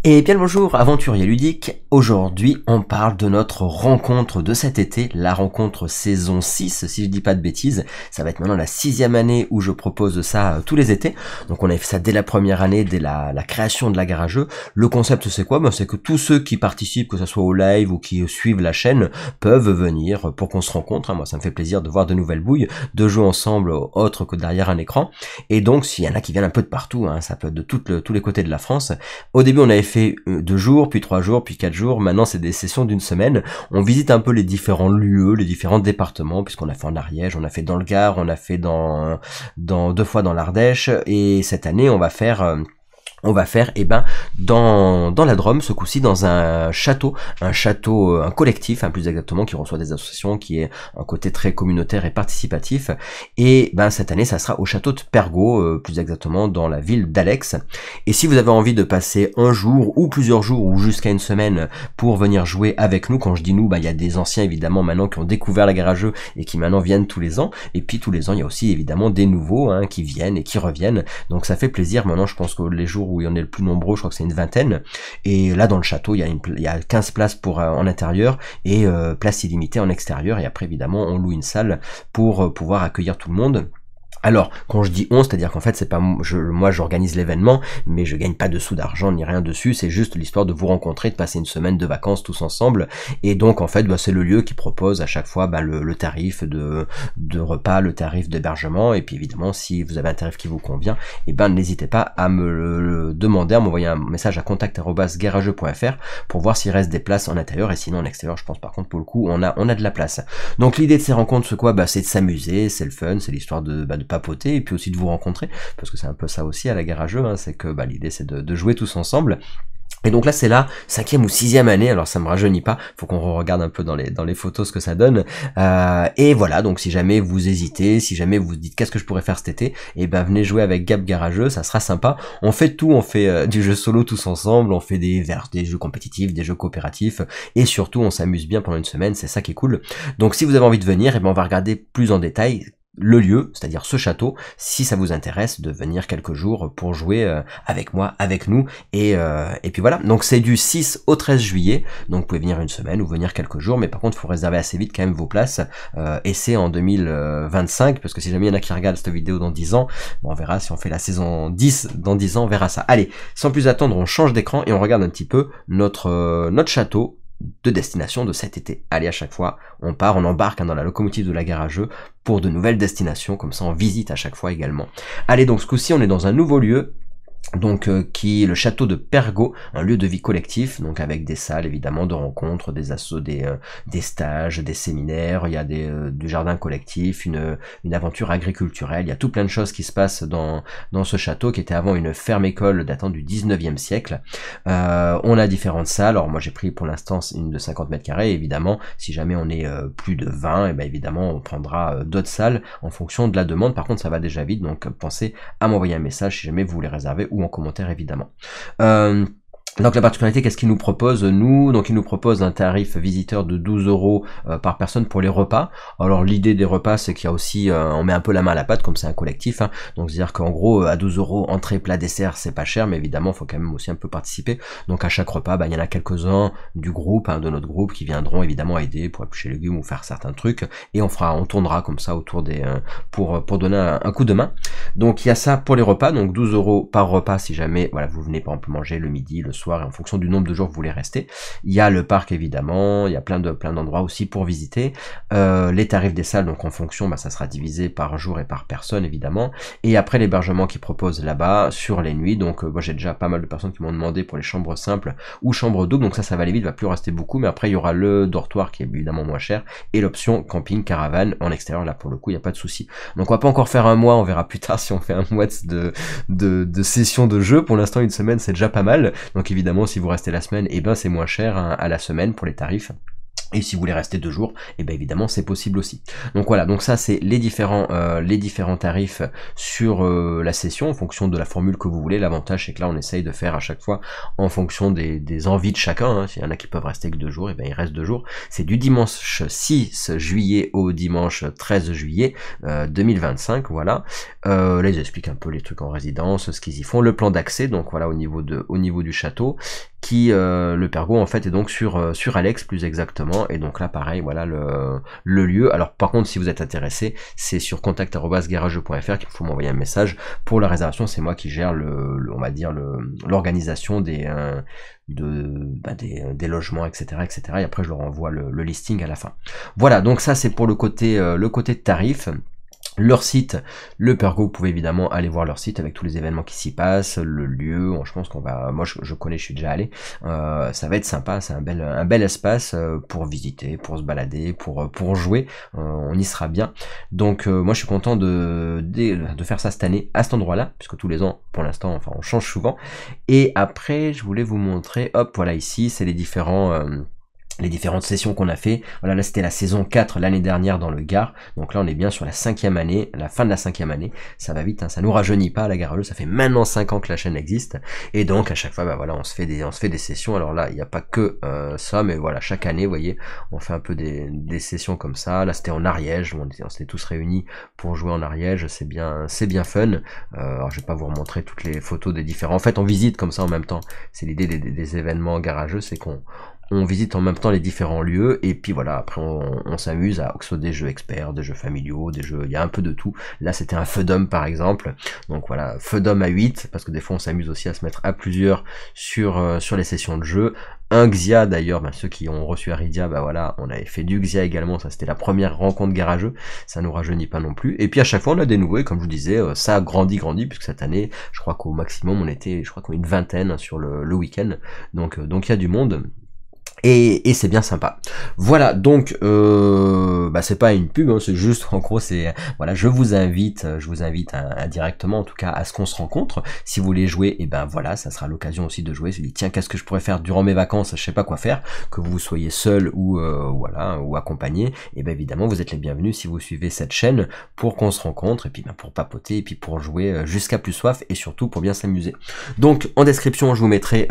Et bien le bonjour aventuriers ludiques, aujourd'hui on parle de notre rencontre de cet été, la rencontre saison 6 si je dis pas de bêtises, ça va être maintenant la 6e année où je propose ça tous les étés, donc on avait fait ça dès la première année, dès la création de la Garageux. Le concept c'est quoi? C'est que tous ceux qui participent, que ce soit au live ou qui suivent la chaîne, peuvent venir pour qu'on se rencontre, moi ça me fait plaisir de voir de nouvelles bouilles, de jouer ensemble autre que derrière un écran, et donc s'il y en a qui viennent un peu de partout, ça peut être de tous les côtés de la France. Au début on avait fait 2 jours, puis 3 jours, puis 4 jours, maintenant c'est des sessions d'une semaine, on visite un peu les différents lieux, les différents départements, puisqu'on a fait en Ariège, on a fait dans le Gard, on a fait dans 2 fois dans l'Ardèche, et cette année on va faire dans la Drôme, ce coup-ci dans un château, un collectif, plus exactement, qui reçoit des associations, qui est un côté très communautaire et participatif, et cette année ça sera au château de Pergaux, plus exactement dans la ville d'Alex. Et si vous avez envie de passer un jour ou plusieurs jours ou jusqu'à une semaine pour venir jouer avec nous, quand je dis nous, il y a des anciens évidemment maintenant qui ont découvert la Garageux et qui maintenant viennent tous les ans, et puis tous les ans il y a aussi évidemment des nouveaux qui viennent et qui reviennent, donc ça fait plaisir. Maintenant je pense que les jours où il y en est le plus nombreux, je crois que c'est une vingtaine, et là dans le château il y a 15 places pour en intérieur et place illimitée en extérieur, et après évidemment on loue une salle pour pouvoir accueillir tout le monde. Alors, quand je dis on, c'est-à-dire qu'en fait, c'est pas moi j'organise l'événement, mais je gagne pas de sous d'argent ni rien dessus, c'est juste l'histoire de vous rencontrer, de passer une semaine de vacances tous ensemble, et donc en fait, c'est le lieu qui propose à chaque fois le tarif de repas, le tarif d'hébergement, et puis évidemment, si vous avez un tarif qui vous convient, n'hésitez pas à me le demander, à m'envoyer un message à contact@garageux.fr pour voir s'il reste des places en intérieur, et sinon en extérieur, je pense par contre pour le coup, on a de la place. Donc l'idée de ces rencontres, c'est quoi? C'est de s'amuser, c'est le fun, c'est l'histoire de papoter, et puis aussi de vous rencontrer, parce que c'est un peu ça aussi à la Garageux, c'est que l'idée c'est de jouer tous ensemble. Et donc là c'est la 5e ou 6e année, alors ça me rajeunit pas, faut qu'on regarde un peu dans les photos ce que ça donne, et voilà, donc si jamais vous hésitez, si jamais vous vous dites qu'est-ce que je pourrais faire cet été, venez jouer avec Gab Garageux, ça sera sympa. On fait tout, on fait du jeu solo tous ensemble, on fait des jeux compétitifs, des jeux coopératifs, et surtout on s'amuse bien pendant une semaine, c'est ça qui est cool. Donc si vous avez envie de venir, on va regarder plus en détail le lieu, c'est-à-dire ce château, si ça vous intéresse de venir quelques jours pour jouer avec moi, avec nous, et puis voilà. Donc c'est du 6 au 13 juillet, donc vous pouvez venir une semaine ou venir quelques jours, mais par contre il faut réserver assez vite quand même vos places, et c'est en 2025, parce que si jamais il y en a qui regardent cette vidéo dans 10 ans, on verra si on fait la saison 10 dans 10 ans, on verra ça. Allez, sans plus attendre, on change d'écran et on regarde un petit peu notre château de destination de cet été. Allez, à chaque fois, on embarque dans la locomotive de la Garageux pour de nouvelles destinations, comme ça on visite à chaque fois également. Allez, donc ce coup-ci, on est dans un nouveau lieu, donc qui est le château de Pergaux, un lieu de vie collectif, donc avec des salles évidemment de rencontres, des assos, des stages, des séminaires, il y a du jardin collectif, une aventure agriculturelle, il y a tout plein de choses qui se passent dans ce château qui était avant une ferme-école datant du 19e siècle. On a différentes salles, alors moi j'ai pris pour l'instant une de 50 mètres carrés, évidemment si jamais on est plus de 20, évidemment on prendra d'autres salles en fonction de la demande. Par contre ça va déjà vite, donc pensez à m'envoyer un message si jamais vous voulez réserver, ou en commentaire évidemment. Donc la particularité, qu'est-ce qu'il nous propose nous? Donc il nous propose un tarif visiteur de 12 € par personne pour les repas. Alors l'idée des repas, c'est qu'il y a aussi, on met un peu la main à la pâte, comme c'est un collectif, donc c'est-à-dire qu'en gros à 12 € entrée, plat, dessert, c'est pas cher, mais évidemment il faut quand même aussi un peu participer. Donc à chaque repas, il y en a quelques-uns du groupe, de notre groupe, qui viendront évidemment aider pour éplucher les légumes ou faire certains trucs, et on tournera comme ça autour des pour donner un coup de main. Donc il y a ça pour les repas, donc 12 € par repas si jamais vous venez par exemple manger le midi, le soir, et en fonction du nombre de jours que vous voulez rester. Il y a le parc évidemment, il y a plein d'endroits aussi pour visiter. Les tarifs des salles, donc en fonction, ça sera divisé par jour et par personne évidemment. Et après l'hébergement qu'ils proposent là-bas sur les nuits, donc moi j'ai déjà pas mal de personnes qui m'ont demandé pour les chambres simples ou chambres doubles, donc ça va aller vite, il va plus rester beaucoup, mais après il y aura le dortoir qui est évidemment moins cher, et l'option camping caravane en extérieur, là pour le coup il n'y a pas de souci. Donc on va pas encore faire un mois, on verra plus tard si on fait un mois de session de jeu. Pour l'instant une semaine c'est déjà pas mal, donc évidemment si vous restez la semaine, c'est moins cher à la semaine pour les tarifs. Et si vous voulez rester 2 jours, évidemment c'est possible aussi. Donc voilà, donc ça c'est les différents tarifs sur la session en fonction de la formule que vous voulez. L'avantage c'est que là on essaye de faire à chaque fois en fonction des envies de chacun. S'il y en a qui peuvent rester que 2 jours, il reste 2 jours. C'est du dimanche 6 juillet au dimanche 13 juillet 2025, voilà. Là ils expliquent un peu les trucs en résidence, ce qu'ils y font, le plan d'accès, donc voilà au niveau du château. qui le Pergo en fait est donc sur Alex plus exactement, et donc là pareil, voilà le lieu. Alors par contre, si vous êtes intéressé, c'est sur contact@garageux.fr qu'il faut m'envoyer un message pour la réservation. C'est moi qui gère on va dire l'organisation des logements, etc., etc. Et après, je leur envoie le listing à la fin. Voilà, donc ça c'est pour le côté tarif. Leur site, le Pergo, vous pouvez évidemment aller voir leur site avec tous les événements qui s'y passent, le lieu. Je pense qu'on va, moi je connais, je suis déjà allé. Ça va être sympa, c'est un bel espace pour visiter, pour se balader, pour jouer. On y sera bien. Donc moi je suis content de faire ça cette année à cet endroit-là, puisque tous les ans, pour l'instant, enfin on change souvent. Et après, je voulais vous montrer, hop, voilà ici, c'est les différentes sessions qu'on a fait. Voilà, là c'était la saison 4 l'année dernière dans le Gard, donc là on est bien sur la 5e année, la fin de la 5e année, ça va vite, hein, ça nous rajeunit pas à la Garageux, ça fait maintenant 5 ans que la chaîne existe, et donc à chaque fois, bah voilà, on se fait des sessions. Alors là, il n'y a pas que ça, mais voilà, chaque année, vous voyez, on fait un peu des sessions comme ça. Là c'était en Ariège, on s'était tous réunis pour jouer en Ariège, c'est bien fun. Alors je vais pas vous remontrer toutes les photos des différents, en fait on visite comme ça en même temps, c'est l'idée des événements garageux, c'est qu'on visite en même temps les différents lieux, et puis voilà, après on s'amuse à soit des jeux experts, des jeux familiaux, des jeux, il y a un peu de tout. Là c'était un Feudum par exemple, donc voilà, Feudum à 8, parce que des fois on s'amuse aussi à se mettre à plusieurs sur les sessions de jeu. Un Xia d'ailleurs, ceux qui ont reçu Aridia, bah voilà, on avait fait du Xia également, ça c'était la première rencontre garageux, ça nous rajeunit pas non plus. Et puis à chaque fois on a des nouveaux, et comme je vous disais, ça a grandi, puisque cette année, je crois qu'au maximum on était, je crois qu'on est une vingtaine sur le week-end, donc il y a du monde. Et c'est bien sympa. Voilà, donc c'est pas une pub, hein, c'est juste en gros c'est voilà, je vous invite indirectement en tout cas à ce qu'on se rencontre. Si vous voulez jouer, et ben voilà, ça sera l'occasion aussi de jouer. Je me dis tiens, qu'est-ce que je pourrais faire durant mes vacances, je sais pas quoi faire, que vous soyez seul ou voilà, ou accompagné, et ben évidemment vous êtes les bienvenus si vous suivez cette chaîne pour qu'on se rencontre, et puis pour papoter, et puis pour jouer jusqu'à plus soif, et surtout pour bien s'amuser. Donc en description je vous mettrai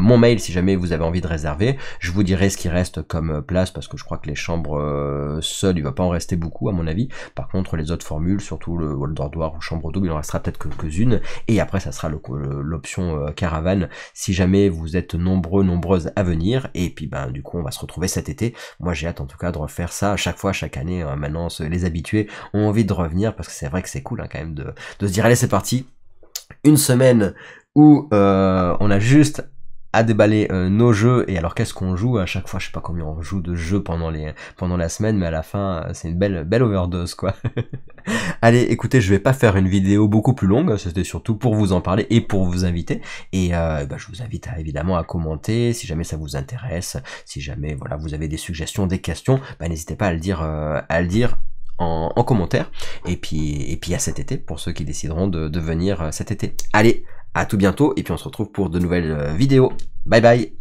mon mail si jamais vous avez envie de réserver. Je vous dirai ce qui reste comme place, parce que je crois que les chambres seules, il va pas en rester beaucoup à mon avis. Par contre les autres formules, surtout le dortoir ou chambre double, il en restera peut-être quelques-unes, et après ça sera l'option caravane si jamais vous êtes nombreuses à venir. Et puis du coup on va se retrouver cet été. Moi j'ai hâte en tout cas de refaire ça à chaque fois, chaque année. Maintenant les habitués ont envie de revenir, parce que c'est vrai que c'est cool quand même de se dire allez c'est parti, une semaine où on a juste à déballer nos jeux. Et alors qu'est-ce qu'on joue à chaque fois, je sais pas combien on joue de jeux pendant la semaine, mais à la fin c'est une belle overdose quoi. Allez, écoutez, je vais pas faire une vidéo beaucoup plus longue, c'était surtout pour vous en parler et pour vous inviter. Et je vous invite évidemment à commenter si jamais ça vous intéresse, si jamais voilà vous avez des suggestions, des questions, n'hésitez pas à le dire en commentaire. Et puis à cet été pour ceux qui décideront de venir cet été. Allez, à tout bientôt, et puis on se retrouve pour de nouvelles vidéos. Bye bye.